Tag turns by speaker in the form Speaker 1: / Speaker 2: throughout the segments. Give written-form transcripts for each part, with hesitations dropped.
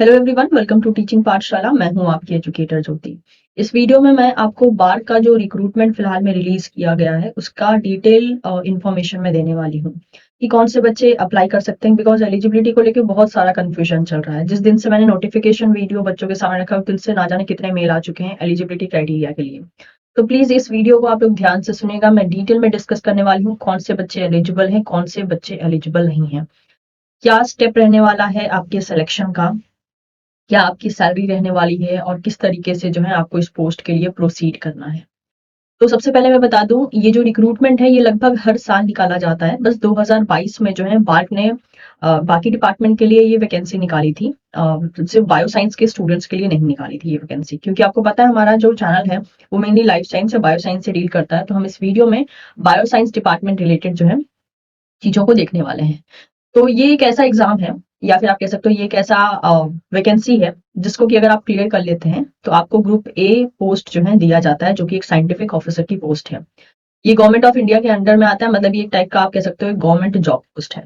Speaker 1: Hello everyone, welcome to teaching Pathshala. मैं हूं आपकी एजुकेटर ज्योति। इस वीडियो में मैं आपको बार का जो रिक्रूटमेंट फिलहाल में रिलीज किया गया है उसका डिटेल इंफॉर्मेशन मैं देने वाली हूं कि कौन से बच्चे अप्लाई कर सकते हैं। बिकॉज एलिजिबिलिटी को लेकर बहुत सारा कंफ्यूजन चल रहा है। जिस दिन से मैंने नोटिफिकेशन वीडियो बच्चों के सामने रखा उस दिन से ना जाने कितने मेल आ चुके हैं एलिजिबिलिटी क्राइटेरिया के लिए। तो प्लीज इस वीडियो को आप लोग ध्यान से सुनेगा। मैं डिटेल में डिस्कस करने वाली हूँ कौन से बच्चे एलिजिबल हैं, कौन से बच्चे एलिजिबल नहीं है, क्या स्टेप रहने वाला है आपके सिलेक्शन का, क्या आपकी सैलरी रहने वाली है और किस तरीके से जो है आपको इस पोस्ट के लिए प्रोसीड करना है। तो सबसे पहले मैं बता दूं, ये जो रिक्रूटमेंट है ये लगभग हर साल निकाला जाता है। बस 2022 में जो है बार्क ने बाकी डिपार्टमेंट के लिए ये वैकेंसी निकाली थी, सिर्फ बायो साइंस के स्टूडेंट्स के लिए नहीं निकाली थी ये वैकेंसी। क्योंकि आपको पता है हमारा जो चैनल है वो मेनली लाइफ साइंस और बायो साइंस से डील करता है, तो हम इस वीडियो में बायो साइंस डिपार्टमेंट रिलेटेड जो है चीजों को देखने वाले हैं। तो ये एक ऐसा एग्जाम है या फिर आप कह सकते हो ये एक ऐसा वैकेंसी है जिसको कि अगर आप क्लियर कर लेते हैं तो आपको ग्रुप ए पोस्ट जो है दिया जाता है, जो कि एक साइंटिफिक ऑफिसर की पोस्ट है। ये गवर्नमेंट ऑफ इंडिया के अंडर में आता है, मतलब ये एक टाइप का आप कह सकते हो गवर्नमेंट जॉब पोस्ट है।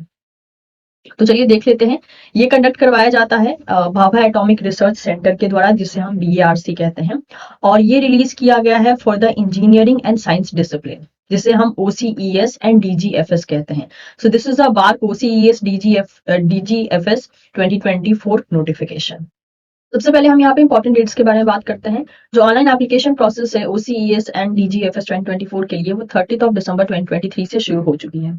Speaker 1: तो चलिए देख लेते हैं। ये कंडक्ट करवाया जाता है भाभा एटॉमिक रिसर्च सेंटर के द्वारा, जिसे हम BARC कहते हैं। और ये रिलीज किया गया है for the engineering and science discipline, जिसे हम OCES एंड DGFS कहते हैं। So this is a bar OCES DGFS 2024 notification. सबसे पहले हम यहाँ पे इंपॉर्टेंट डेट्स के बारे में बात करते हैं। जो ऑनलाइन एप्लीकेशन प्रोसेस है OCES एंड DGFS 2024 के लिए वो 30 दिसंबर 2023 से शुरू हो चुकी है।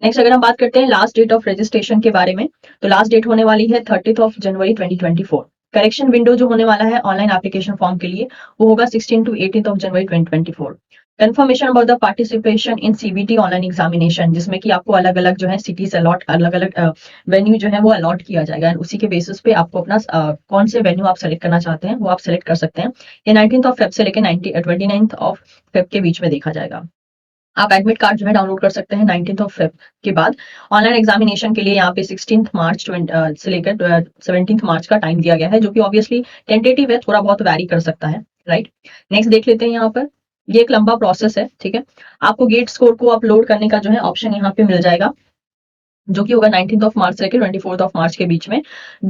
Speaker 1: नेक्स्ट अगर हम बात करते हैं लास्ट डेट ऑफ रजिस्ट्रेशन के बारे में, तो लास्ट डेट होने वाली है 30 जनवरी 2024। करेक्शन विंडो जो होने वाला है ऑनलाइन एप्लीकेशन फॉर्म के लिए वो होगा 16 to 18 January 2024। Confirmation about the participation in CBT online examination, जिसमें कि आपको अलग अलग जो है सिटीज अलॉट, अलग अलग वेन्यू जो है वो अलॉट किया जाएगा। उसी के बेसिस पे आपको अपना कौन से वेन्यू आप सेलेक्ट करना चाहते हैं वो आप सेलेक्ट कर सकते हैं। ये 19 फेब से लेकर 29 फेब के बीच में देखा जाएगा। आप एडमिट कार्ड जो है डाउनलोड कर सकते हैं 19 फेब के बाद। ऑनलाइन एग्जामिनेशन के लिए यहाँ पे 16 मार्च से लेकर 17 मार्च का टाइम दिया गया है, जो कि ऑब्वियसली टेंटेटिव है, थोड़ा बहुत वैरी कर सकता है। राइट, नेक्स्ट देख लेते हैं। यहाँ पर ये एक लंबा प्रोसेस है, ठीक है। आपको गेट स्कोर को अपलोड करने का जो है ऑप्शन यहाँ पे मिल जाएगा, जो कि होगा 19 मार्च से लेकर 24 मार्च के बीच में।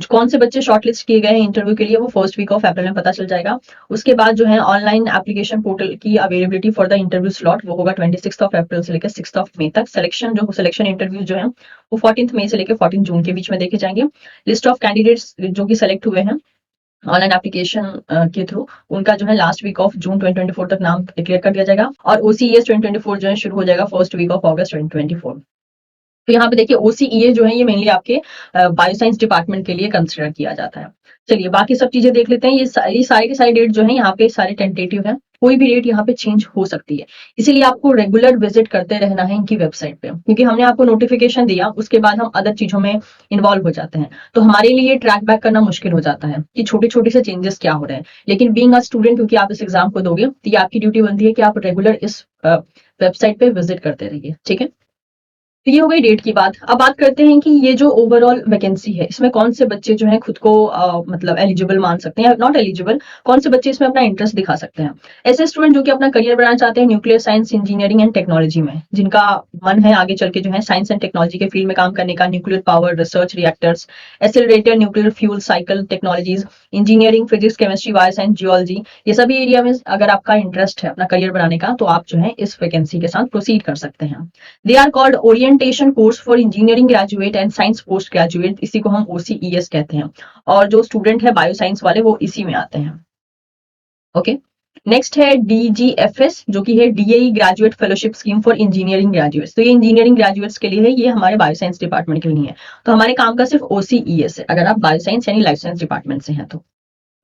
Speaker 1: कौन से बच्चे शॉर्टलिस्ट किए गए हैं इंटरव्यू के लिए वो फर्स्ट वीक ऑफ अप्रैल में पता चल जाएगा। उसके बाद जो है ऑनलाइन एप्लीकेशन पोर्टल की availability for the interview slot वो होगा 26 अप्रैल से लेकर 6 मई तक। सिलेक्शन इंटरव्यू जो है वो 14 मई से लेकर 14 जून के बीच में देखे जाएंगे। लिस्ट ऑफ कैंडिडेट्स जो कि सिलेक्ट हुए हैं ऑनलाइन एप्लीकेशन के थ्रू, उनका जो है लास्ट वीक ऑफ जून 2024 तक नाम डिक्लेयर कर दिया जाएगा। और OCES 2024 जो है शुरू हो जाएगा फर्स्ट वीक ऑफ अगस्त 2024। तो यहाँ पे देखिए OCEA जो है ये मेनली आपके बायोसाइंस डिपार्टमेंट के लिए कंसिडर किया जाता है। चलिए बाकी सब चीजें देख लेते हैं। ये सारी की सारी डेट जो है यहाँ पे सारे टेंटेटिव है, कोई भी डेट यहाँ पे चेंज हो सकती है। इसीलिए आपको रेगुलर विजिट करते रहना है इनकी वेबसाइट पे, क्योंकि हमने आपको नोटिफिकेशन दिया उसके बाद हम अदर चीजों में इन्वॉल्व हो जाते हैं, तो हमारे लिए ट्रैक बैक करना मुश्किल हो जाता है कि छोटे छोटे से चेंजेस क्या हो रहे हैं। लेकिन बीइंग अ स्टूडेंट, क्योंकि आप इस एग्जाम को दोगे तो ये आपकी ड्यूटी बनती है कि आप रेगुलर इस वेबसाइट पे विजिट करते रहिए, ठीक है। तो ये हो गई डेट की बात। अब बात करते हैं कि ये जो ओवरऑल वैकेंसी है इसमें कौन से बच्चे जो है खुद को मतलब एलिजिबल मान सकते हैं या नॉट एलिजिबल, कौन से बच्चे इसमें अपना इंटरेस्ट दिखा सकते हैं। ऐसे स्टूडेंट जो कि अपना करियर बनाना चाहते हैं nuclear science, engineering and technology में, जिनका मन है आगे चल के जो है साइंस एंड टेक्नोलॉजी के फील्ड में काम करने का, nuclear power research, reactors, accelerator, nuclear fuel cycle technologies, engineering, physics, chemistry, bio science, geology, ये सभी एरिया में अगर आपका इंटरेस्ट है अपना करियर बनाने का तो आप जो है इस वैकेंसी के साथ प्रोसीड कर सकते हैं। They are called orientation course for engineering graduate and science post graduate, इसी को हम OCES कहते हैं। और जो स्टूडेंट है बायो साइंस वाले वो इसी में आते हैं। ओके, नेक्स्ट है DGFS, जो कि है DAE graduate fellowship scheme for engineering graduates. तो ये इंजीनियरिंग ग्रेजुएट्स के लिए है, ये हमारे बायो साइंस डिपार्टमेंट के लिए है। तो हमारे काम का सिर्फ OCES है अगर आप बायो साइंस यानी लाइफ साइंस डिपार्टमेंट से हैं तो।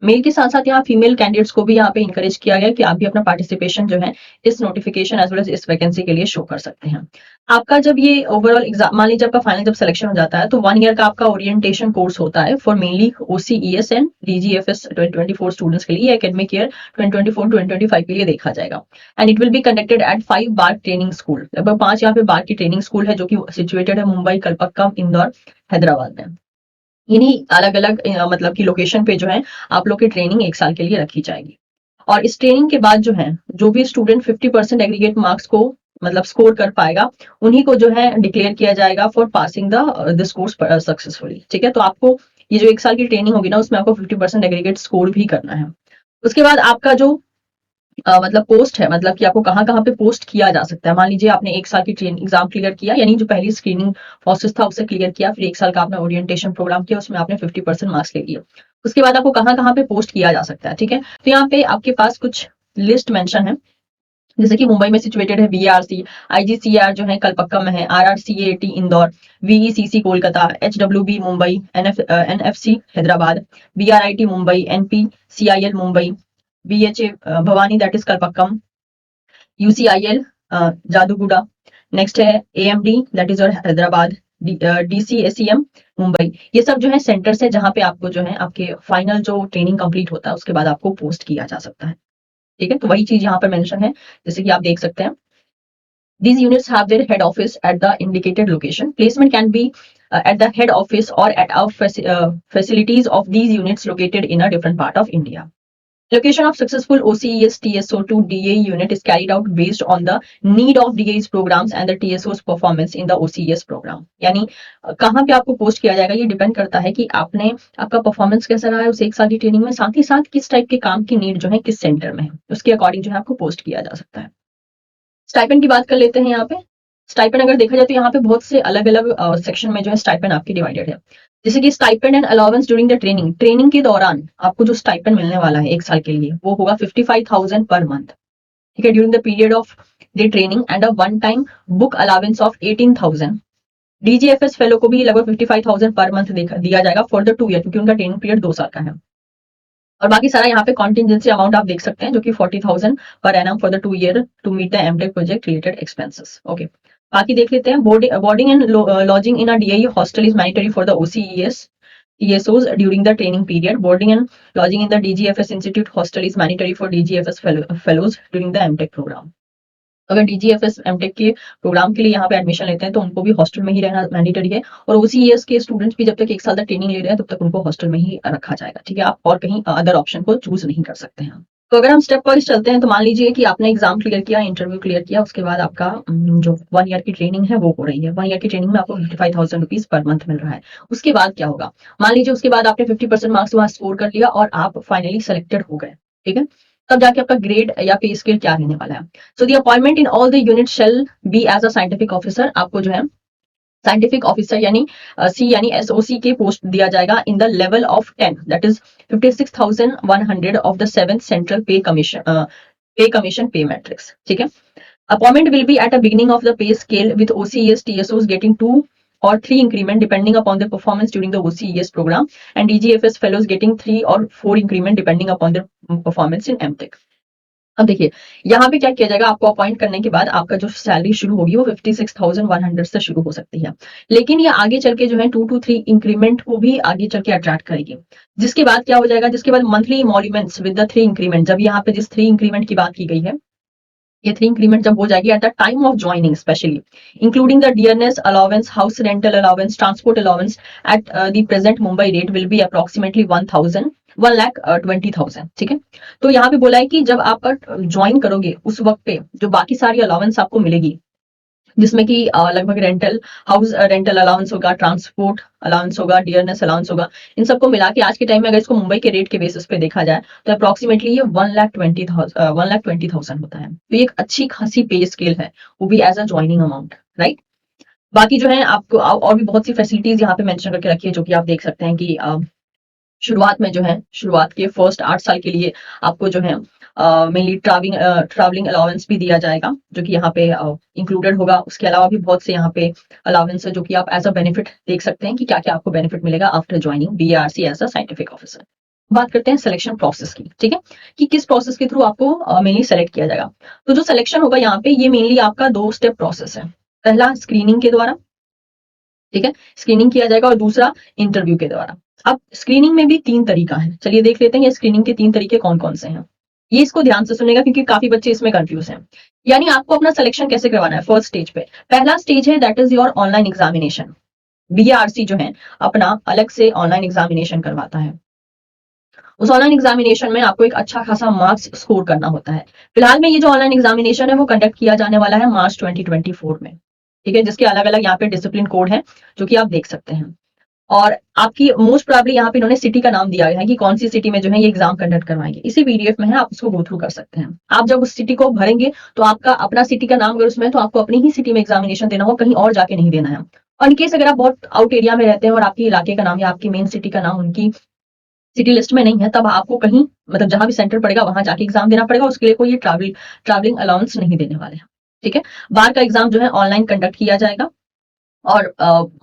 Speaker 1: मेल के साथ साथ यहाँ फीमेल कैंडिडेट्स को भी यहाँ पे इंकरेज किया गया कि आप भी अपना पार्टिसिपेशन जो है इस नोटिफिकेशन एज वेल एज इस वैकेंसी के लिए शो कर सकते हैं। आपका जब ये ओवरऑल एग्जाम, मान लीजिए आपका फाइनल जब सिलेक्शन हो जाता है तो 1 ईयर का आपका ओरिएंटेशन कोर्स होता है for mainly OCES and DGFS 2024 students के लिए। एकेडमिक ईयर 2024-2025 के लिए देखा जाएगा। And it will be conducted at 5 bar training school. लगभग 5 यहाँ पे बार की ट्रेनिंग स्कूल है जो कि सिचुएटेड है मुंबई, कलपक्कम, इंदौर, हैदराबाद में। इन्हीं अलग अलग मतलब की लोकेशन पे जो है आप लोग की ट्रेनिंग 1 साल के लिए रखी जाएगी। और इस ट्रेनिंग के बाद जो है जो भी स्टूडेंट 50% एग्रीगेट मार्क्स को मतलब स्कोर कर पाएगा उन्हीं को जो है डिक्लेयर किया जाएगा for passing the this course successfully, ठीक है। तो आपको ये जो 1 साल की ट्रेनिंग होगी ना, उसमें आपको 50% एग्रीगेट स्कोर भी करना है। उसके बाद आपका जो मतलब पोस्ट है, मतलब कि आपको कहाँ-कहाँ पे पोस्ट किया जा सकता है। मान लीजिए आपने 1 साल की ट्रेनिंग एग्जाम क्लियर किया, यानी जो पहली स्क्रीनिंग प्रोसेस था उसे क्लियर किया, फिर 1 साल का आपने ओरिएंटेशन प्रोग्राम किया, उसमें आपने 50% मार्क्स ले लिए। उसके बाद आपको कहाँ-कहाँ पे पोस्ट किया जा सकता है, ठीक है? तो यहाँ पे आपके पास कुछ लिस्ट मेंशन है, जैसे कि मुंबई में सिचुएटेड है बीआरसी, आईजीसीआर जो है कलपक्कम में है, RRCAT Indore, VECC Kolkata, HWB Mumbai, NFC Hyderabad, BRIT Mumbai, NPCIL Mumbai, BHA Bhavani that is Kalpakkam, UCIL Jaduguda, next है एएमडी दैट इज और हैदराबाद, डीसीएसीएम मुंबई। ये सब जो है सेंटर्स है जहां पे आपको जो है आपके फाइनल जो ट्रेनिंग कंप्लीट होता है उसके बाद आपको पोस्ट किया जा सकता है, ठीक है? तो वही चीज यहाँ पर मेंशन है, जैसे कि आप देख सकते हैं। These units have their head office at the indicated location. Placement can be at the head office or at our facilities of these units located in a different part of India. Location of successful OCES TSO2 DAE unit is carried out based on the need of DAE's programs and the TSO's performance in the OCES program. यानी कहाँ पे आपको post किया जाएगा ये depend करता है कि आपने आपका परफॉर्मेंस कैसा रहा है उस 1 साल की ट्रेनिंग में, साथ ही साथ किस टाइप के काम की नीड जो है किस सेंटर में है, उसके अकॉर्डिंग जो है आपको पोस्ट किया जा सकता है। स्टाइपेंड की बात कर लेते हैं यहाँ पे। स्टाइपेंड अगर देखा जाए तो यहाँ पे बहुत से अलग-अलग सेक्शन में जो है स्टाइपेंड आपकी डिवाइडेड है। जैसे कि stipend and allowance during the training, training के दौरान आपको जो स्टाइपेंड मिलने वाला है 1 साल के लिए वो होगा 55,000 पर मंथ, ठीक है? During the period of the training and a one time book allowance of 18,000। डीजीएफएस fellow को भी लगभग 55,000 पर मंथ दिया जाएगा फॉर द 2 ईयर, क्योंकि उनका ट्रेनिंग पीरियड 2 साल का है। और बाकी सारा यहाँ पे कॉन्टिजेंसी अमाउंट आप देख सकते हैं जो कि 40,000 per annum for the 2 year to meet the MTech project related expenses. Okay, बाकी देख लेते हैं। Boarding and lodging in a DI hostel is mandatory for the OCES TSOs during the training period. Boarding and lodging in the DGFS Institute hostel is mandatory for DGFS fellows during the MTech program. अगर डीजीएफएस MTech के programme के लिए यहाँ पे admission लेते हैं तो उनको भी हॉस्टल में ही रहना मैंडेटरी है, और ओसीईएस के स्टूडेंट्स भी जब तक 1 साल तक ट्रेनिंग ले रहे हैं तब तक उनको हॉस्टल में ही रखा जाएगा, ठीक है? आप और कहीं अदर ऑप्शन को चूज नहीं कर सकते हैं। तो अगर हम स्टेप वाइज चलते हैं तो मान लीजिए कि आपने एग्जाम क्लियर किया, इंटरव्यू क्लियर किया, उसके बाद आपका जो 1 ईयर की ट्रेनिंग है वो हो रही है। 1 ईयर की ट्रेनिंग में आपको 55,000 रुपीज पर मंथ मिल रहा है। उसके बाद क्या होगा? मान लीजिए उसके बाद आपने 50% मार्क्स वहां स्कोर कर लिया और आप फाइनली सेलेक्टेड हो गए, ठीक है? तब जाके आपका ग्रेड या पे स्केल क्या रहने वाला है। So the appointment in all the unit shall be as a scientific officer. आपको जो है साइंटिफिक ऑफिसर यानी सी यानी एसओसी के पोस्ट दिया जाएगा in the level of 10 that is 56,100 of the 7th central पे कमीशन पे मैट्रिक्स, ठीक है? Appointment will be at a beginning of the pay scale with OCES TSOs getting 2 or 3 increment depending upon their performance during the OCES program, and DGFS fellows getting 3 or 4 increment depending upon their performance in MTech. अब देखिए यहाँ पे क्या किया जाएगा, आपको appoint करने के बाद आपका जो सैलरी शुरू होगी वो 56,100 से शुरू हो सकती है, लेकिन ये आगे चल के जो है 2 to 3 इंक्रीमेंट को भी आगे चल के अट्रैक्ट करेगी। जिसके बाद क्या हो जाएगा, जिसके बाद monthly emoluments with the 3 increment, जब यहाँ पे जिस 3 इंक्रीमेंट की बात की गई है, ये 3 इंक्रीमेंट जब हो जाएगी at the time of joining specially, including the dearness allowance, house rental allowance, transport allowance at the present Mumbai rate will be approximately 1,20,000, ठीक है? तो यहाँ पे बोला है कि जब आप ज्वाइन करोगे उस वक्त पे जो बाकी सारी अलाउंस आपको मिलेगी, जिसमें कि लगभग रेंटल हाउस रेंटल अलाउंस होगा, ट्रांसपोर्ट अलाउंस होगा, डियरनेस अलाउंस होगा, इन सबको मिला के आज के टाइम में अगर इसको मुंबई के रेट के बेसिस पे देखा जाए तो अप्रोक्सीमेटली ये 1,20,000 होता है। तो ये एक अच्छी खासी पे स्केल है, वो भी as a joining amount, right? बाकी जो है आपको और भी बहुत सी फैसिलिटीज यहाँ पे मेंशन करके रखी है जो कि आप देख सकते हैं कि शुरुआत में जो है शुरुआत के फर्स्ट 8 साल के लिए आपको जो है मेनली ट्रैवलिंग अलाउंस भी दिया जाएगा जो कि यहाँ पे इंक्लूडेड होगा। उसके अलावा भी बहुत से यहाँ पे अलाउंस है जो कि आप एज अ बेनिफिट देख सकते हैं कि क्या क्या आपको बेनिफिट मिलेगा after joining BRC as a scientific officer. बात करते हैं सिलेक्शन प्रोसेस की, ठीक है, कि किस प्रोसेस के थ्रू आपको मेनली सेलेक्ट किया जाएगा। तो जो सिलेक्शन होगा यहाँ पे ये मेनली आपका 2 स्टेप प्रोसेस है। पहला स्क्रीनिंग के द्वारा, ठीक है, स्क्रीनिंग किया जाएगा, और दूसरा इंटरव्यू के द्वारा। अब स्क्रीनिंग में भी 3 तरीका है, चलिए देख लेते हैं ये स्क्रीनिंग के 3 तरीके कौन कौन से हैं। ये इसको ध्यान से सुनेगा क्योंकि काफी बच्चे इसमें कंफ्यूज हैं। यानी आपको अपना सिलेक्शन कैसे करवाना है फर्स्ट स्टेज पे। पहला स्टेज है that is your online examination. BRC जो है अपना अलग से ऑनलाइन एग्जामिनेशन करवाता है। उस ऑनलाइन एग्जामिनेशन में आपको एक अच्छा खासा मार्क्स स्कोर करना होता है। फिलहाल में ये जो ऑनलाइन एग्जामिनेशन है वो कंडक्ट किया जाने वाला है मार्च 2024 में, ठीक है, जिसके अलग अलग यहाँ पे डिसिप्लिन कोड है जो कि आप देख सकते हैं। और आपकी मोस्ट प्रोबेबली यहाँ पे इन्होंने सिटी का नाम दिया है कि कौन सी सिटी में जो है ये एग्जाम कंडक्ट करवाएंगे, इसी पीडीएफ में है, आप उसको गो थ्रू कर सकते हैं। आप जब उस सिटी को भरेंगे तो आपका अपना सिटी का नाम अगर उसमें है तो आपको अपनी ही सिटी में एग्जामिनेशन देना हो, कहीं और जाके नहीं देना है। और इनकेस अगर आप बहुत आउट एरिया में रहते हैं और आपके इलाके का नाम या आपकी मेन सिटी का नाम उनकी सिटी लिस्ट में नहीं है, तब आपको कहीं मतलब जहां भी सेंटर पड़ेगा वहां जाके एग्जाम देना पड़ेगा, उसके लिए कोई ये ट्रैवलिंग अलाउंस नहीं देने वाले हैं। ठीक है, बार का एग्जाम जो है ऑनलाइन कंडक्ट किया जाएगा। और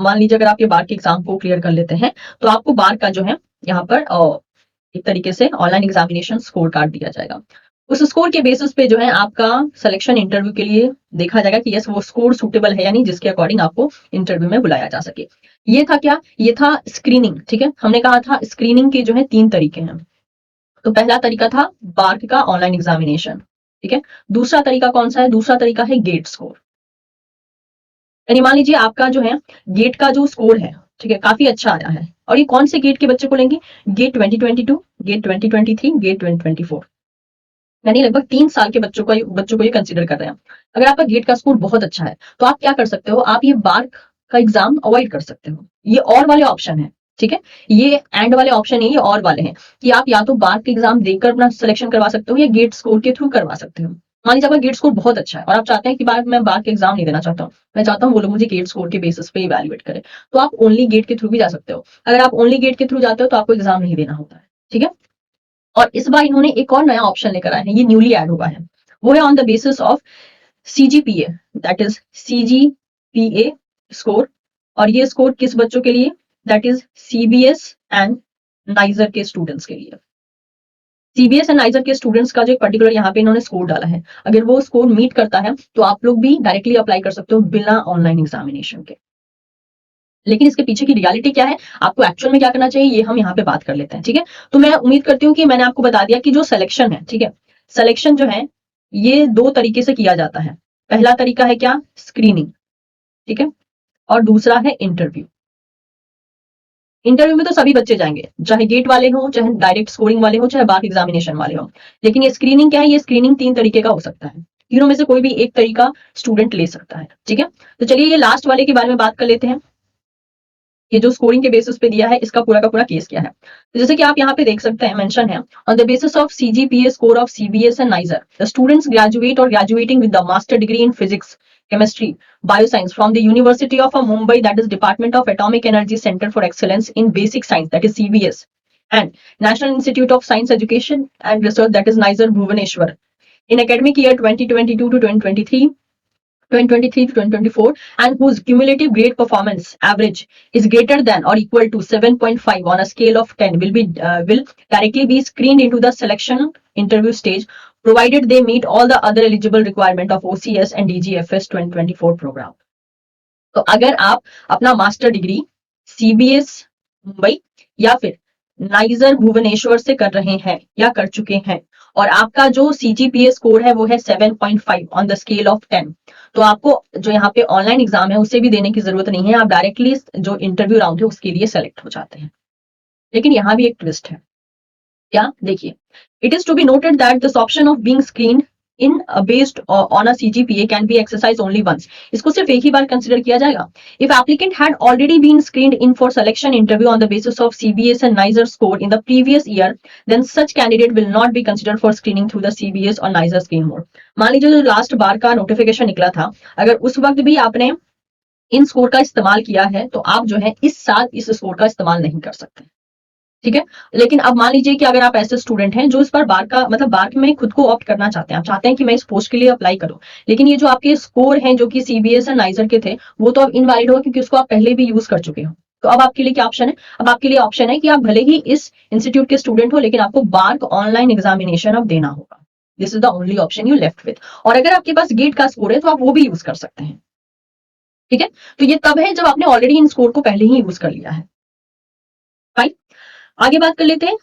Speaker 1: मान लीजिए अगर आप ये बार के एग्जाम को क्लियर कर लेते हैं तो आपको बार का जो है यहाँ पर एक तरीके से ऑनलाइन एग्जामिनेशन स्कोर कार्ड दिया जाएगा। उस स्कोर के बेसिस पे जो है आपका सिलेक्शन इंटरव्यू के लिए देखा जाएगा कि यस वो स्कोर सूटेबल है या नहीं, जिसके अकॉर्डिंग आपको इंटरव्यू में बुलाया जा सके। ये था क्या, ये था स्क्रीनिंग। ठीक है, हमने कहा था स्क्रीनिंग के जो है 3 तरीके हैं। तो पहला तरीका था बार्क का ऑनलाइन एग्जामिनेशन। ठीक है, दूसरा तरीका कौन सा है, दूसरा तरीका है गेट स्कोर। यानी मान लीजिए आपका जो है गेट का जो स्कोर है, ठीक है, काफी अच्छा आया है, और ये कौन से गेट के बच्चे को लेंगे, गेट 2022, गेट 2023, गेट 2024, यानी लगभग 3 साल के बच्चों को ये कंसिडर कर रहे हैं। अगर आपका गेट का स्कोर बहुत अच्छा है तो आप क्या कर सकते हो, आप ये बार्क का एग्जाम अवॉइड कर सकते हो। ये और वाले ऑप्शन है। ठीक है, ये एंड वाले ऑप्शन नहीं, ये और वाले हैं कि आप या तो बार्क एग्जाम देकर अपना सिलेक्शन करवा सकते हो या गेट स्कोर के थ्रू करवा सकते हो। मान लीजिए आपका गेट स्कोर बहुत अच्छा है और आप चाहते हैं कि मैं बार्क एग्जाम नहीं देना चाहता हूँ, मैं चाहता हूँ वो लोग मुझे गेट स्कोर के बेसिस पे इवैल्यूएट करें, तो आप ओनली गेट के थ्रू भी जा सकते हो। अगर आप ओनली गेट के थ्रू जाते हो तो आपको एग्जाम नहीं देना होता है। ठीक है, और इस बार इन्होंने एक और नया ऑप्शन लेकर आए हैं, ये न्यूली ऐड हुआ है, वो है on the basis of CGPA, that is CGPA score. और ये स्कोर किस बच्चों के लिए, that is CBS and niger के स्टूडेंट्स के लिए। सीबीएस एंड नाइजर के स्टूडेंट्स का जो एक पर्टिकुलर यहाँ पे इन्होंने स्कोर डाला है, अगर वो स्कोर मीट करता है तो आप लोग भी डायरेक्टली अप्लाई कर सकते हो बिना ऑनलाइन एग्जामिनेशन के। लेकिन इसके पीछे की रियलिटी क्या है, आपको एक्चुअल में क्या करना चाहिए, ये हम यहाँ पे बात कर लेते हैं। ठीक है, तो मैं उम्मीद करती हूँ कि मैंने आपको बता दिया कि जो सिलेक्शन है, ठीक है, सिलेक्शन जो है ये 2 तरीके से किया जाता है। पहला तरीका है क्या, स्क्रीनिंग। ठीक है, और दूसरा है इंटरव्यू। इंटरव्यू में तो सभी बच्चे जाएंगे, चाहे गेट वाले हो, चाहे डायरेक्ट स्कोरिंग वाले हो, चाहे बार एग्जामिनेशन वाले हो। लेकिन ये स्क्रीनिंग क्या है, ये स्क्रीनिंग 3 तरीके का हो सकता है, तीनों में से कोई भी एक तरीका स्टूडेंट ले सकता है। ठीक है, तो चलिए ये लास्ट वाले के बारे में बात कर लेते हैं। ये जो स्कोरिंग के बेसिस पे दिया है, इसका पूरा का पूरा केस क्या है। तो जैसे कि आप यहाँ पे देख सकते हैं, मेंशन है on the basis of CGPA score of CBS and NISER the students graduate और graduating with the master degree in physics, chemistry, bioscience from the University of Mumbai, that is Department of Atomic Energy Center for Excellence in Basic Science, that is CBS, and National Institute of Science Education and Research, that is NISER Bhubaneswar, in academic year 2022 to 2023, 2023 to 2024, and whose cumulative grade performance average is greater than or equal to 7.5 on a scale of 10 will directly be screened into the selection interview stage, provided they meet all the other eligible requirement of OCS and DGFS 2024 program. तो अगर आप अपना master degree CBS Mumbai या फिर niger Bhubaneswar से कर रहे हैं या कर चुके हैं, और आपका जो सीजीपीए स्कोर है वो है 7.5 ऑन द स्केल ऑफ 10, तो आपको जो यहाँ पे ऑनलाइन एग्जाम है उसे भी देने की जरूरत नहीं है, आप डायरेक्टली जो इंटरव्यू राउंड है उसके लिए सेलेक्ट हो जाते हैं। लेकिन यहाँ भी एक ट्विस्ट है, क्या, देखिए, it is to be noted that this option of being screened in based on a CGPA can be exercise only once. इसको सिर्फ एक ही बार कंसिडर किया जाएगा। If applicant had already been screened in for selection interview on the basis of CBS and NISER score in the previous year, then such candidate will not be considered for screening through the CBS और NISER screen mode. मान लीजिए जो last बार का notification निकला था, अगर उस वक्त भी आपने इन स्कोर का इस्तेमाल किया है तो आप जो है इस साल इस स्कोर का इस्तेमाल नहीं कर सकते। ठीक है, लेकिन अब मान लीजिए कि अगर आप ऐसे स्टूडेंट हैं जो इस बार बार का मतलब बार में खुद को ऑप्ट करना चाहते हैं, आप चाहते हैं कि मैं इस पोस्ट के लिए अप्लाई करूं, लेकिन ये जो आपके स्कोर हैं जो कि सीबीएस और नाइजर के थे वो तो अब इनवैलिड हो क्योंकि उसको आप पहले भी यूज कर चुके हो। तो अब आपके लिए क्या ऑप्शन है, अब आपके लिए ऑप्शन है कि आप भले ही इस इंस्टीट्यूट के स्टूडेंट हो लेकिन आपको बार ऑनलाइन एग्जामिनेशन अब देना होगा। This is the only option you left with. और अगर आपके पास गेट का स्कोर है तो आप वो भी यूज कर सकते हैं। ठीक है, तो ये तब है जब आपने ऑलरेडी इन स्कोर को पहले ही यूज कर लिया है। फाइन, आगे बात कर लेते हैं।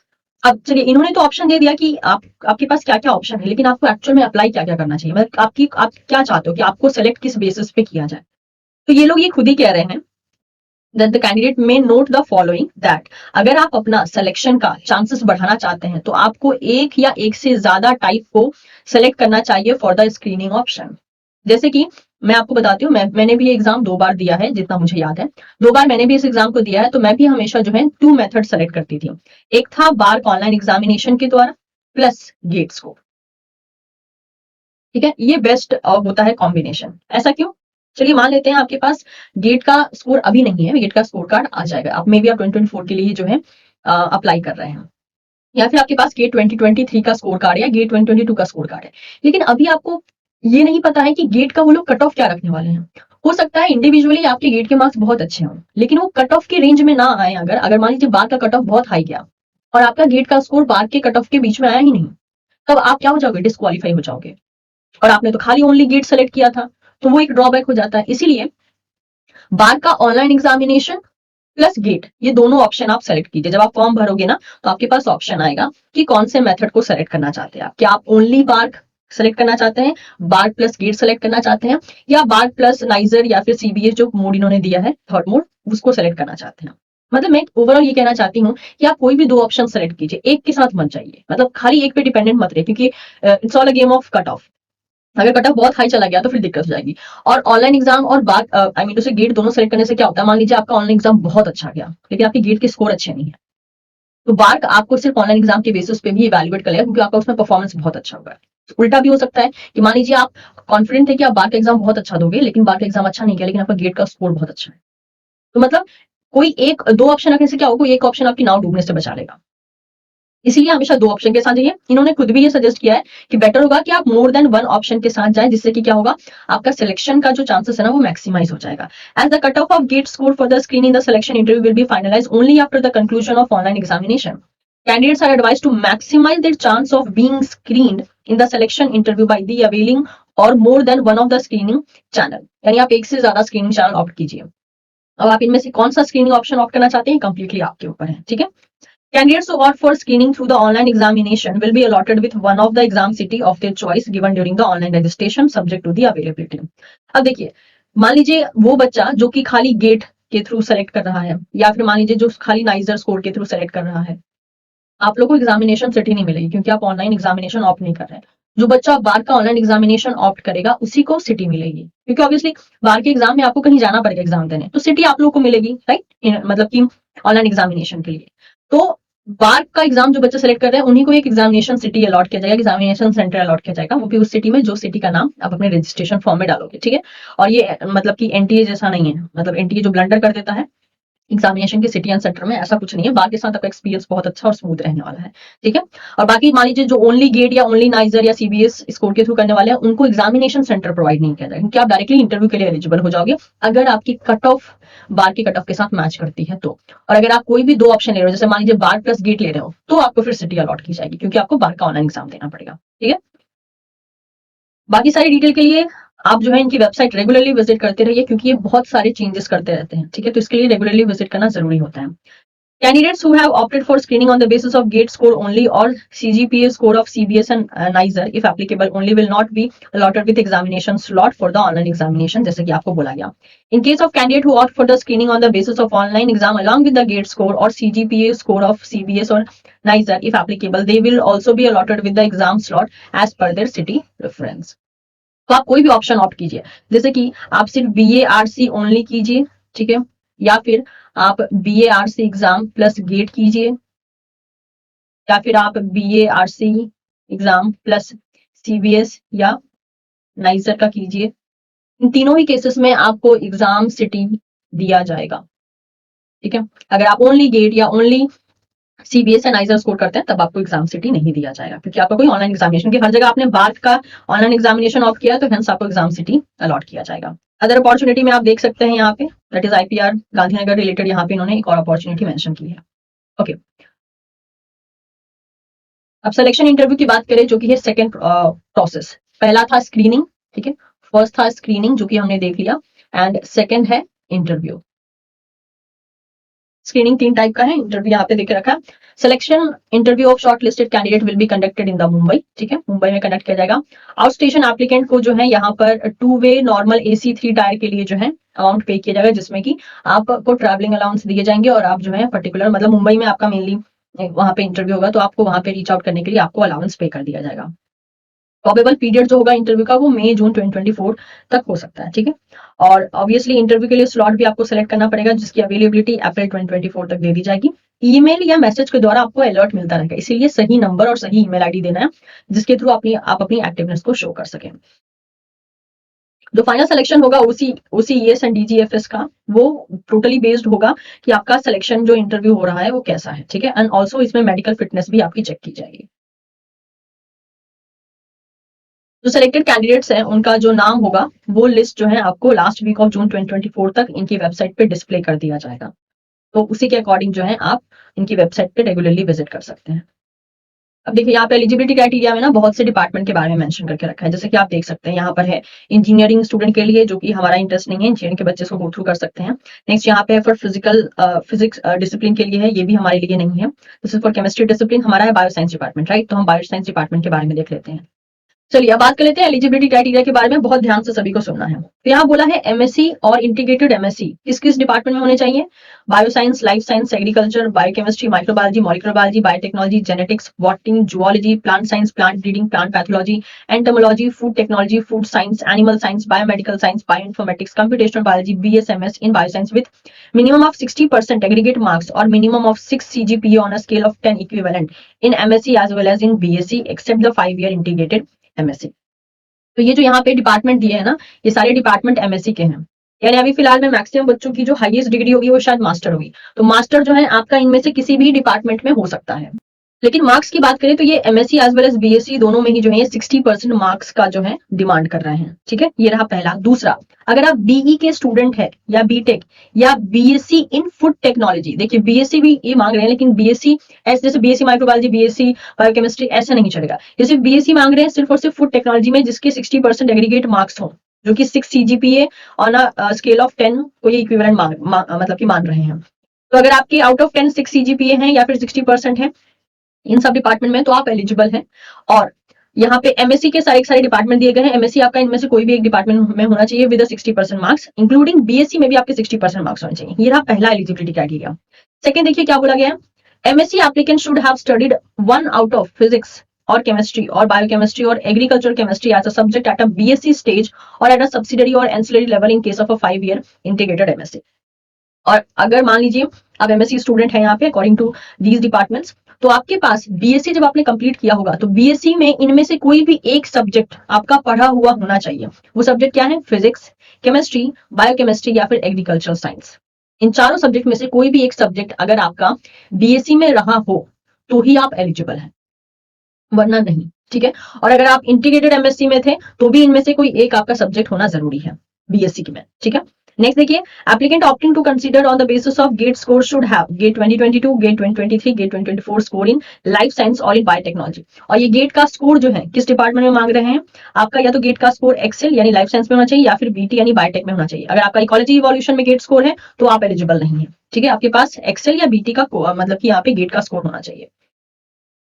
Speaker 1: अब चलिए, इन्होंने तो ऑप्शन दे दिया कि आपके पास क्या क्या ऑप्शन है, लेकिन आपको एक्चुअल में अप्लाई क्या क्या करना चाहिए, मतलब आप क्या चाहते हो कि आपको सेलेक्ट किस बेसिस पे किया जाए। तो ये लोग ये खुद ही कह रहे हैं that the candidate may note the following, that अगर आप अपना सिलेक्शन का चांसेस बढ़ाना चाहते हैं तो आपको एक या एक से ज्यादा टाइप को सेलेक्ट करना चाहिए फॉर द स्क्रीनिंग ऑप्शन। जैसे कि मैं आपको बताती हूँ, मैंने भी ये एग्जाम 2 बार दिया है जितना मुझे याद है। 2 बार मैंने भी इस एग्जाम को दिया है, तो मैं भी हमेशा जो है 2 मेथड सेलेक्ट करती थी। एक था बार्क ऑनलाइन एग्जामिनेशन के द्वारा प्लस गेट स्कोर। ठीक है, ये बेस्ट होता है कॉम्बिनेशन। ऐसा क्यों? चलिए मान लेते हैं आपके पास गेट का स्कोर अभी नहीं है, गेट का स्कोर कार्ड आ जाएगा। आप मे बी आप 2024 के लिए जो है अप्लाई कर रहे हैं, या फिर आपके पास गेट 2023 का स्कोर कार्ड या गेट 2022 का स्कोर कार्ड है, लेकिन अभी आपको ये नहीं पता है कि गेट का वो लोग कट ऑफ क्या रखने वाले हैं। हो सकता है इंडिविजुअली आपके गेट के मार्क्स बहुत अच्छे हों, लेकिन वो कट ऑफ के रेंज में ना आए। अगर अगर मान लीजिए बार का कट ऑफ बहुत हाई गया और आपका गेट का स्कोर बार के कट ऑफ के बीच में आया ही नहीं, तब आप क्या हो जाओगे? डिस्क्वालीफाई हो जाओगे। और आपने तो खाली ओनली गेट सेलेक्ट किया था, तो वो एक ड्रॉबैक हो जाता है। इसीलिए बार का ऑनलाइन एग्जामिनेशन प्लस गेट, ये दोनों ऑप्शन आप सेलेक्ट कीजिए। जब आप फॉर्म भरोगे ना, तो आपके पास ऑप्शन आएगा कि कौन से मेथड को सेलेक्ट करना चाहते हैं आप। क्या आप ओनली बार सेलेक्ट करना चाहते हैं, बार प्लस गेट सेलेक्ट करना चाहते हैं, या बार प्लस नाइजर या फिर सीबीएस जो मोड इन्होंने दिया है थर्ड मोड, उसको सेलेक्ट करना चाहते हैं। मतलब मैं ओवरऑल ये कहना चाहती हूँ कि आप कोई भी 2 ऑप्शन सेलेक्ट कीजिए, एक के साथ मत जाइए। मतलब खाली एक पे डिपेंडेंट मत रहिए, क्योंकि it's all a game of cut off. अगर कट ऑफ बहुत हाई चला गया तो फिर दिक्कत हो जाएगी। और ऑनलाइन एग्जाम और बात आई मीन टू से गेट दोनों सेलेक्ट करने से क्या होता है, मान लीजिए आपका ऑनलाइन एग्जाम बहुत अच्छा गया, लेकिन आपके गेट के स्कोर अच्छे नहीं है, तो बार आपको सिर्फ ऑनलाइन एग्जाम के बेसिस पे भी इवैल्यूएट करेगा, क्योंकि आपका उसमें परफॉर्मेंस बहुत अच्छा होगा। उल्टा भी हो सकता है कि मान लीजिए आप कॉन्फिडेंट थे कि आप बार का एग्जाम बहुत अच्छा दोगे, लेकिन बार का एग्जाम अच्छा नहीं किया, लेकिन आपका गेट का स्कोर बहुत अच्छा है। तो मतलब कोई एक 2 ऑप्शन रखने से क्या होगा, एक ऑप्शन आपकी नाव डूबने से बचा लेगा। इसीलिए हमेशा 2 ऑप्शन के साथ जाइए। इन्होंने खुद भी ये सजेस्ट किया है कि बेटर होगा कि आप मोर देन 1 ऑप्शन के साथ जाएं, जिससे कि क्या होगा, आपका सिलेक्शन का जो चांसेस है ना, वो मैक्सिमाइज हो जाएगा। As the cut off GATE score for the screening the selection interview will be finalise only after the conclusion of online examination. Candidates are advised to maximize their chance of being screened in the selection interview by the availing or more than one of the screening channel। यानी आप एक से ज्यादा screening channel opt कीजिए। अब आप इनमें से कौन सा स्क्रीनिंग ऑप्शन ऑप्ट करना चाहते हैं, कंप्लीटली आपके ऊपर है। ठीक है, candidates who opt for screening through the online examination will be allotted with one of the exam city of their choice given during the online registration subject to the availability। अब देखिए, मान लीजिए वो बच्चा जो कि खाली गेट के थ्रू सेलेक्ट कर रहा है, या फिर मान लीजिए जो खाली नाइजर स्कोर के थ्रू सेलेक्ट कर रहा है, आप लोग को एग्जामिनेशन सिटी नहीं मिलेगी, क्योंकि आप ऑनलाइन एग्जामिनेशन ऑप्ट नहीं कर रहे हैं। जो बच्चा बार का ऑनलाइन एग्जामिनेशन ऑप्ट करेगा उसी को सिटी मिलेगी, क्योंकि ऑब्वियसली बार के एग्जाम में आपको कहीं जाना पड़ेगा एग्जाम देने, तो सिटी आप लोग को मिलेगी, राइट, मतलब कि ऑनलाइन एग्जामिनेशन के लिए। तो बार का एग्जाम जो बच्चे सेलेक्ट कर रहे हैं उन्हीं को एक एग्जामिनेशन सिटी अलॉट किया जाएगा, एग्जामिनेशन सेंटर अलॉट किया जाएगा, वो भी उस सिटी में जो सिटी का नाम आप अपने रजिस्ट्रेशन फॉर्म में डालोगे। ठीक है, और ये मतलब कि एनटीए जैसा नहीं है, मतलब एनटीए जो ब्लंडर कर देता है एग्जामिनेशन के सिटी एंड सेंटर में, ऐसा कुछ नहीं है। बार के साथ आपका एक्सपीरियंस बहुत अच्छा और स्मूथ रहने वाला है। ठीक है, और बाकी मान लीजिए जो ओनली गेट या ओनली नाइजर या सीबीएस स्कोर के थ्रू करने वाले हैं, उनको एग्जामिनेशन सेंटर प्रोवाइड नहीं किया जाएगा, क्योंकि आप डायरेक्टली इंटरव्यू के लिए एलिजिबल हो जाओगे अगर आपकी कट ऑफ बार की कट ऑफ के साथ मैच करती है तो। और अगर आप कोई भी 2 ऑप्शन ले रहे हो, जैसे मान लीजिए बार प्लस गेट ले रहे हो, तो आपको फिर सिटी अलॉट की जाएगी, क्योंकि आपको बार का ऑनलाइन एग्जाम देना पड़ेगा। ठीक है, बाकी सारी डिटेल के लिए आप जो है इनकी वेबसाइट रेगुलरली विजिट करते रहिए, क्योंकि ये बहुत सारे चेंजेस करते रहते हैं। ठीक है, तो इसके लिए रेगुलरली विजिट करना जरूरी होता है। Candidates who have opted for screening on the basis of GATE score only or CGPA score of CBS and NISER, if applicable, only will not be allotted with examination slot for the online examination, जैसे कि आपको बोला गया। In case of candidate who opt for the screening on the basis of online exam along with the GATE score or CGPA score of CBS or NISER, if applicable, they will also be allotted with the exam slot as per their city preference। तो आप कोई भी option opt कीजिए, जैसे कि आप सिर्फ BA/RC only कीजिए, ठीक है, या फिर आप BA/RC एग्जाम प्लस गेट कीजिए, या फिर आप BA/RC एग्जाम प्लस CBS या नाइजर का कीजिए। इन तीनों ही केसेस में आपको एग्जाम सिटी दिया जाएगा। ठीक है, अगर आप ओनली गेट या ओनली सीबीएस या नाइजर स्कोर करते हैं तब आपको एग्जाम सिटी नहीं दिया जाएगा, क्योंकि आपका कोई ऑनलाइन एग्जामिनेशन की हर जगह आपने बार का ऑनलाइन एग्जामिनेशन ऑफ किया, तो हेंस आपको एग्जाम सिटी अलॉट किया जाएगा। अदर अपॉर्चुनिटी में आप देख सकते हैं यहाँ पे, that is IPR Gandhinagar related, यहाँ पे इन्होंने एक और अपॉर्चुनिटी मेंशन की है। ओके, अब सिलेक्शन इंटरव्यू की बात करें, जो कि है सेकंड प्रोसेस। पहला था स्क्रीनिंग, ठीक है, फर्स्ट था स्क्रीनिंग जो कि हमने देख लिया, एंड सेकंड है इंटरव्यू। स्क्रीनिंग 3 टाइप का है, इंटरव्यू यहाँ पे देख रखा है। Selection interview of short listed candidate will be conducted in the Mumbai, ठीक है, मुंबई में कंडक्ट किया जाएगा। आउट स्टेशन एप्लीकेंट को जो है यहाँ पर 2 वे नॉर्मल AC 3 टायर के लिए जो है अमाउंट पे किया जाएगा, जिसमें कि आपको ट्रैवलिंग अलाउंस दिए जाएंगे, और आप जो है पर्टिकुलर मतलब मुंबई में आपका मेनली वहां पे इंटरव्यू होगा, तो आपको वहां पे रीच आउट करने के लिए आपको अलाउंस पे कर दिया जाएगा। प्रोबेबल पीरियड जो होगा इंटरव्यू का वो मई जून 2024 तक हो सकता है, ठीक है। और ऑब्वियसली इंटरव्यू के लिए स्लॉट भी आपको सेलेक्ट करना पड़ेगा, जिसकी अवेलेबिलिटी अप्रैल 2024 तक दे दी जाएगी। ईमेल या मैसेज के द्वारा आपको अलर्ट मिलता रहेगा, इसीलिए सही नंबर और सही ईमेल आईडी देना है, जिसके थ्रू आप अपनी एक्टिवनेस को शो कर सकें। जो फाइनल सिलेक्शन होगा OCES एंड DGFS का, वो टोटली बेस्ड होगा कि आपका सिलेक्शन जो इंटरव्यू हो रहा है वो कैसा है, ठीक है। एंड ऑल्सो इसमें मेडिकल फिटनेस भी आपकी चेक की जाएगी। जो सिलेक्टेड कैंडिडेट्स हैं उनका जो नाम होगा वो लिस्ट जो है आपको लास्ट वीक ऑफ जून 2024 तक इनकी वेबसाइट पे डिस्प्ले कर दिया जाएगा। तो उसी के अकॉर्डिंग जो है आप इनकी वेबसाइट पे रेगुलरली विजिट कर सकते हैं। अब देखिए यहाँ पे एलिजिबिलिटी क्राइटेरिया में ना बहुत से डिपार्टमेंट के बारे में मेंशन करके रखा है, जैसे कि आप देख सकते हैं यहाँ पर है इंजीनियरिंग स्टूडेंट के लिए, जो कि हमारा इंटरेस्ट नहीं है, इंजीनियरिंग के बच्चे इसको गो थ्रू कर सकते हैं। नेक्स्ट यहाँ पे फॉर फिजिक्स डिसिप्लिन के लिए है, ये भी हमारे लिए नहीं है। This is for chemistry discipline, हमारा है बायो साइंस डिपार्टमेंट, राइट। तो हम बायो साइंस डिपार्टमेंट के बारे में देख लेते हैं। चलिए अब बात कर लेते हैं एलिजिबिलिटी क्राइटेरिया के बारे में, बहुत ध्यान से सभी को सुनना है। तो यहाँ बोला है एमएससी और इंटीग्रेटेड एमएससी किस किस डिपार्टमेंट में होने चाहिए। Bio science, life science, agriculture, biochemistry, microbiology, molecular biology, biotechnology, genetics, botany, zoology, plant science, plant breeding, plant pathology, entomology, food technology, food science, animal science, biomedical science, bioinformatics, computational biology, BSMS in bioscience with minimum of 60% aggregate marks or minimum of 6 CGPA on a scale of 10 equivalent in MSc as well as in BSc except the 5-year integrated MSc। तो ये जो यहाँ पे department दिए हैं ना, ये सारे डिपार्टमेंट एमएससी के हैं। यानी अभी फिलहाल में मैक्सिमम बच्चों की जो हाईएस्ट डिग्री होगी वो शायद मास्टर होगी। तो मास्टर जो है आपका इनमें से किसी भी डिपार्टमेंट में हो सकता है। लेकिन मार्क्स की बात करें तो ये MSc as well as BSc दोनों में ही जो है 60% मार्क्स का जो है डिमांड कर रहे हैं, ठीक है। ये रहा पहला। दूसरा, अगर आप बीई के स्टूडेंट है या बीटेक या बीएससी इन फूड टेक्नोलॉजी, देखिए बीएससी भी ये मांग रहे हैं, लेकिन बीएससी ऐसे जैसे बीएससी माइक्रोबायोलॉजी, बीएससी बायोकेमिस्ट्री ऐसा नहीं चलेगा। ये सिर्फ बीएससी मांग रहे हैं सिर्फ और सिर्फ फूड टेक्नोलॉजी में, जिसके 60% एग्रीगेट मार्क्स हो, जो कि 6 CGPA on a scale of 10 को ये इक्विवेलेंट मतलब कि मान रहे हैं। तो अगर आपके आउट ऑफ 10 6 CGPA है या फिर 60% है इन सब डिपार्टमेंट में, तो आप एलिजिबल हैं। और यहाँ पे एमएससी के सारे डिपार्टमेंट दिए गए हैं। एमएससी आपका इनमें से कोई भी एक डिपार्टमेंट में होना चाहिए विद 60% मार्क्स, इंक्लूडिंग बीएससी में भी आपके 60% मार्क्स होने चाहिए। ये रहा पहला एलिजिबिलिटी क्राइटेरिया। सेकंड देखिए क्या बोला गया है, MSc applicant should have studied 1 out of physics और केमिस्ट्री और बायोकेमिस्ट्री और agriculture chemistry as a subject at a BSc stage और एट अ सब्सिडरी और ancillary level in case of a 5-year integrated MSc. और अगर मान लीजिए आप एमएससी स्टूडेंट हैं यहाँ पे अकॉर्डिंग टू दीज डिपार्टमेंट्स, तो आपके पास बीएससी जब आपने कंप्लीट किया होगा तो बीएससी में इनमें से कोई भी एक सब्जेक्ट आपका पढ़ा हुआ होना चाहिए। वो सब्जेक्ट क्या है, फिजिक्स, केमिस्ट्री, बायोकेमिस्ट्री या फिर एग्रीकल्चरल साइंस। इन चारों सब्जेक्ट में से कोई भी एक सब्जेक्ट अगर आपका बीएससी में रहा हो तो ही आप एलिजिबल हैं, वरना नहीं, ठीक है। और अगर आप इंटीग्रेटेड एमएससी में थे तो भी इनमें से कोई एक आपका सब्जेक्ट होना जरूरी है बीएससी की में, ठीक है। नेक्स्ट देखिए, applicant opting to consider on the basis of GATE score should have GATE 2022, GATE 2023, GATE 2024 score in life science और इन बायोटेक्नोलॉजी। और ये गेट का स्कोर जो है किस डिपार्टमेंट में मांग रहे हैं, आपका या तो गेट का स्कोर एक्सेल यानी लाइफ साइंस में होना चाहिए या फिर बीटी यानी बायोटेक में होना चाहिए। अगर आपका इकोलॉजी इवोल्यूशन में गेट स्कोर है तो आप एलिजिबल नहीं है, ठीक है। आपके पास एक्सेल या बीटी का मतलब कि यहाँ पे गेट का स्कोर होना चाहिए।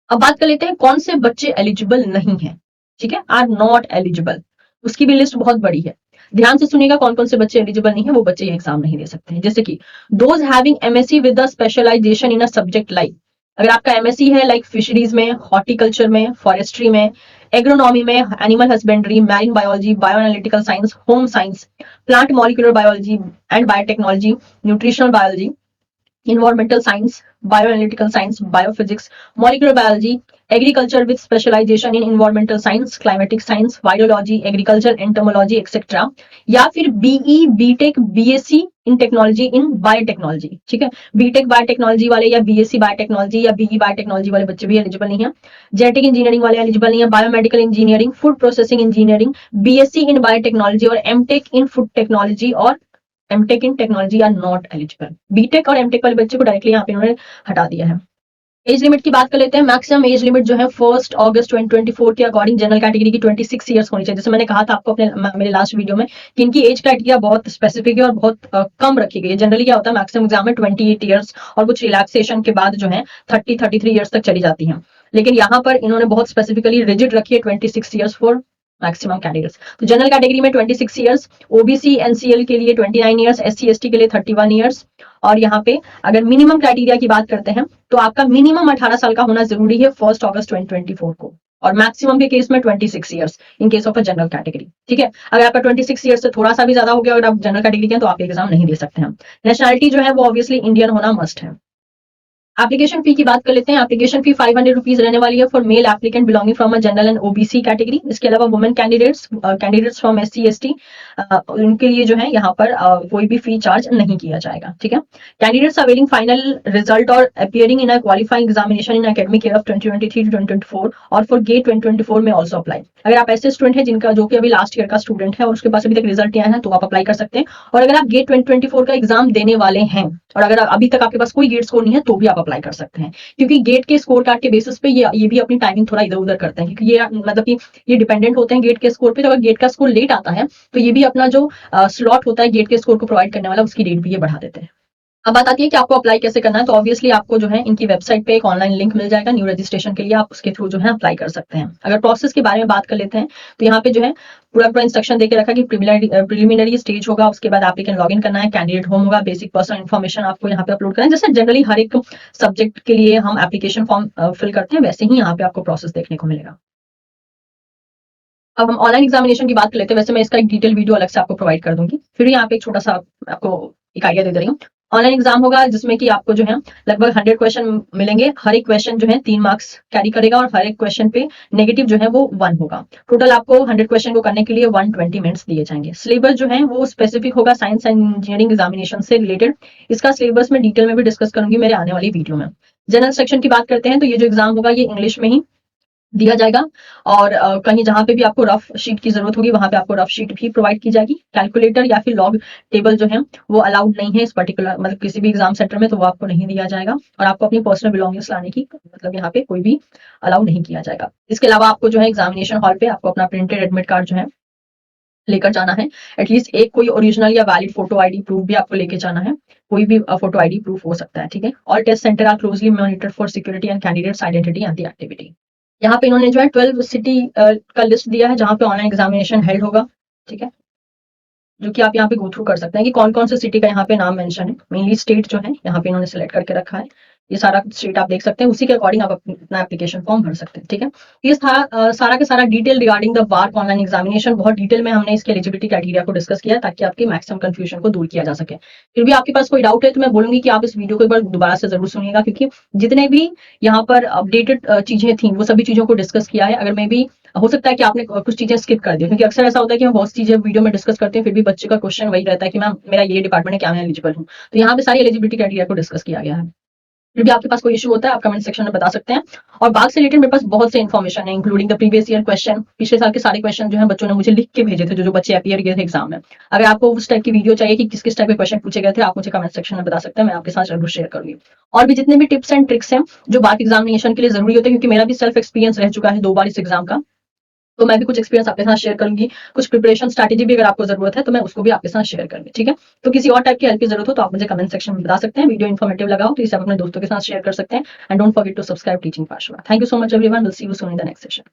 Speaker 1: अब बात कर लेते हैं कौन से बच्चे एलिजिबल नहीं है, ठीक है, आर नॉट एलिजिबल। उसकी भी लिस्ट बहुत बड़ी है, ध्यान से सुनिएगा कौन कौन से बच्चे एलिजिबल नहीं है। वो बच्चे ये एग्जाम नहीं दे सकते हैं, जैसे कि those having MSc with the specialisation in a subject like, अगर आपका एमएससी है लाइक फिशरीज में, हॉर्टिकल्चर में, फॉरेस्ट्री में, एग्रोनॉमी में, animal husbandry, marine biology, bio analytical science, home science, plant molecular biology and biotechnology, nutritional biology, environmental science, bioanalytical science, biophysics, molecular biology, agriculture with specialization in environmental science, climatic science, virology, agriculture, entomology, etc. या फिर BE, BTech, BSc in technology in biotechnology, ठीक है। BTech biotechnology वाले या BSc biotechnology या BE biotechnology वाले बच्चे भी एलिजिबल नहीं है। जेनेटिक इंजीनियरिंग वाले एलिजिबल नहीं है। Biomedical engineering, food processing engineering, BSc in biotechnology और एमटेक इन फूड टेक्नोलॉजी और MTech in technology are not eligible. BTech और एमटेक वाले बच्चे को डायरेक्टली यहाँ पे इन्होंने हटा दिया है। एज लिमिट की बात कर लेते हैं। मैक्सिमम एज लिमिट जो है 1 अगस्त 2024 के अकॉर्डिंग जनरल कैटेगरी की 26 ईयर्स होनी चाहिए। जैसे मैंने कहा था आपको अपने मेरे लास्ट वीडियो में कि इनकी एज क्राइटेरिया बहुत स्पेसिफिक है और बहुत कम रखी गई है। जनरली क्या होता है, मैक्सिमम एग्जाम में 28 ईयर्स और कुछ रिलैक्सेशन के बाद जो है 33 ईयर्स तक चली जाती है, लेकिन यहाँ पर इन्होंने बहुत स्पेसिफिकली रिजिड रखी है 26 ईयर्स फॉर मैक्सिमम कैंडिडेट्स। तो जनरल कैटेगरी में 26 ईयर्स, ओबीसी एनसीएल के लिए 29 ईयर्स, एससी एसटी के लिए 31 ईयर्स। और यहाँ पे अगर मिनिमम क्राइटेरिया की बात करते हैं तो आपका मिनिमम 18 साल का होना जरूरी है 1 अगस्त 2024 को। और मैक्सिमम के केस में 26 years in case of a general category. ठीक है, अगर आपका 26 ईयर्स से थोड़ा सा भी ज्यादा हो गया, अगर आप जनरल कैटेगरी के हैं, तो आप एग्जाम नहीं दे सकते हैं। नेशनलिटी जो है वो ऑब्वियसली इंडियन होना मस्ट है। एप्लीकेशन फी की बात कर लेते हैं। एप्लीकेशन फी 500 रुपीज रहने वाली है for male applicant belonging from a general and OBC category. इसके अलावा women candidates from SC ST, उनके लिए जो है यहाँ पर कोई भी फी चार्ज नहीं किया जाएगा। ठीक है, कैंडिडेट्स अवेटिंग फाइनल रिजल्ट और appearing in a qualifying examination in academic year of 2023 to 2024 और फॉर गेट 2024 में ऑल्सो अप्लाई। अगर आप ऐसे स्टूडेंट हैं जिनका जो कि अभी लास्ट ईयर का स्टूडेंट है और उसके पास अभी तक रिजल्ट आया है, तो आप अप्लाई कर सकते हैं। और अगर आप गेट 2024 का एग्जाम देने वाले हैं और अगर अभी तक आपके पास कोई गेट स्कोर नहीं है, तो भी आप अप्लाई कर सकते हैं, क्योंकि गेट के स्कोर कार्ड के बेसिस पे ये भी अपनी टाइमिंग थोड़ा इधर उधर करते हैं, क्योंकि ये मतलब कि ये डिपेंडेंट होते हैं गेट के स्कोर पे। तो अगर गेट का स्कोर लेट आता है, तो ये भी अपना जो स्लॉट होता है गेट के स्कोर को प्रोवाइड करने वाला, उसकी डेट भी ये बढ़ा देते हैं। अब बात आती है कि आपको अप्लाई कैसे करना है। तो ऑब्वियसली आपको जो है इनकी वेबसाइट पे एक ऑनलाइन लिंक मिल जाएगा न्यू रजिस्ट्रेशन के लिए, आप उसके थ्रू जो है अप्लाई कर सकते हैं। अगर प्रोसेस के बारे में बात कर लेते हैं, तो यहाँ पे जो है पूरा इंस्ट्रक्शन देके रखा कि प्रिलिमिनरी स्टेज होगा, उसके बाद एप्लीकेंट लॉगिन करना है, कैंडिडेट होम होगा, बेसिक पर्सनल इन्फॉर्मेशन आपको यहाँ पे अपलोड करना है। जैसे जनरली हर एक सब्जेक्ट के लिए हम एप्लीकेशन फॉर्म फिल करते हैं, वैसे ही यहाँ पे आपको प्रोसेस देखने को मिलेगा। अब हम ऑनलाइन एग्जामिनेशन की बात कर लेते हैं। वैसे मैं इसका एक डिटेल वीडियो अलग से आपको प्रोवाइड कर दूंगी, फिर यहाँ पे एक छोटा सा आपको एक आइडिया दे रही हूँ। ऑनलाइन एग्जाम होगा जिसमें कि आपको जो है लगभग 100 क्वेश्चन मिलेंगे। हर एक क्वेश्चन जो है 3 मार्क्स कैरी करेगा और हर एक क्वेश्चन पे नेगेटिव जो है वो 1 होगा। टोटल आपको 100 क्वेश्चन को करने के लिए 120 मिनट्स दिए जाएंगे। सिलेबस जो है वो स्पेसिफिक होगा साइंस एंड इंजीनियरिंग एग्जामिनेशन से रिलेटेड। इसका सिलेबस में डिटेल में भी डिस्कस करूंगी मेरे आने वाली वीडियो में। जनरल सेक्शन की बात करते हैं, तो ये जो एग्जाम होगा ये इंग्लिश में ही दिया जाएगा और कहीं जहां पे भी आपको रफ शीट की जरूरत होगी, वहां पे आपको रफ शीट भी प्रोवाइड की जाएगी। कैलकुलेटर या फिर लॉग टेबल जो है वो अलाउड नहीं है इस पर्टिकुलर मतलब किसी भी एग्जाम सेंटर में, तो वो आपको नहीं दिया जाएगा। और आपको अपनी पर्सनल बिलोंगिंग्स लाने की मतलब यहाँ पे कोई भी अलाउ नहीं किया जाएगा। इसके अलावा आपको जो है एग्जामिनेशन हॉल पे आपको अपना प्रिंटेड एडमिट कार्ड जो है लेकर जाना है। एटलीस्ट एक कोई ओरिजिनल या वैलिड फोटो आईडी प्रूफ भी आपको लेके जाना है। कोई भी फोटो आईडी प्रूफ हो सकता है। ठीक है, all test centre are closely monitored for security and candidates identity and the activity. यहाँ पे इन्होंने जो है 12 सिटी का लिस्ट दिया है जहाँ पे ऑनलाइन एग्जामिनेशन हेल्ड होगा। ठीक है, जो कि आप यहाँ पे गो थ्रू कर सकते हैं कि कौन कौन से सिटी का यहाँ पे नाम मेंशन है। मेनली स्टेट जो है यहाँ पे इन्होंने सिलेक्ट करके रखा है। ये सारा स्टेट आप देख सकते हैं, उसी के अकॉर्डिंग आप अपना एप्लीकेशन फॉर्म भर सकते हैं। ठीक है, ये सारा का सारा detail regarding the BARC online examination बहुत डिटेल में हमने इसके एलिजिबिलिटी क्राइटेरिया को डिस्कस किया ताकि आपकी मैक्सिमम कंफ्यूजन को दूर किया जा सके। फिर भी आपके पास कोई डाउट है तो मैं बोलूंगी कि आप इस वीडियो को एक बार दोबारा से जरूर सुनिएगा, क्योंकि जितने भी यहाँ पर अपडेटेड चीजें थी वो सभी चीजों को डिस्कस किया है। अगर मैं भी हो सकता है कि आपने कुछ चीजें स्किप कर दी, क्योंकि अक्सर ऐसा होता है कि हम बहुत चीजें वीडियो में डिस्कस करते हैं, फिर भी बच्चे का क्वेश्चन वही रहता है कि मैम मेरा ये डिपार्टमेंट है, क्या मैं एलिजिबल हूँ। तो यहाँ पे सारी एलिजिबिलिटी क्राइटेरिया को डिस्कस किया गया है। फिर भी आपके पास कोई इशू होता है आप कमेंट सेक्शन में बता सकते हैं। और बाग से रिलेटेड मेरे पास बहुत से इन्फॉर्मेशन है, including the previous year question. पिछले साल के सारे क्वेश्चन जो है बच्चों ने मुझे लिख के भेजे थे, जो बच्चे अपीयर किए थे एग्जाम में। अगर आपको उस टाइप की वीडियो चाहिए कि किस किस टाइप के क्वेश्चन पूछे गए थे, आप मुझे कमेंट सेक्शन में बता सकते हैं, मैं आपके साथ जरूर शेयर करूंगी। और भी जितने भी टिप्स एंड ट्रिक्स हैं जो बाग एग्जामिनेशन के लिए जरूरी होते हैं, क्योंकि मेरा भी सेल्फ एक्सपीरियंस रह चुका है 2 बार इस एग्जाम का, तो मैं भी कुछ एक्सपीरियंस आपके साथ शेयर करूंगी। कुछ प्रिपरेशन स्ट्रैटेजी भी अगर आपको जरूरत है तो मैं उसको भी आपके साथ शेयर करूंगी। ठीक है, तो किसी और टाइप की हेल्प की जरूरत हो तो आप मुझे कमेंट सेक्शन में बता सकते हैं। वीडियो इन्फॉर्मेटिव लगा हो तो इसे आप अपने दोस्तों के साथ शेयर कर सकते हैं। And don't forget to subscribe teaching Pathshala. Thank you so much everyone, will see you soon in the next session.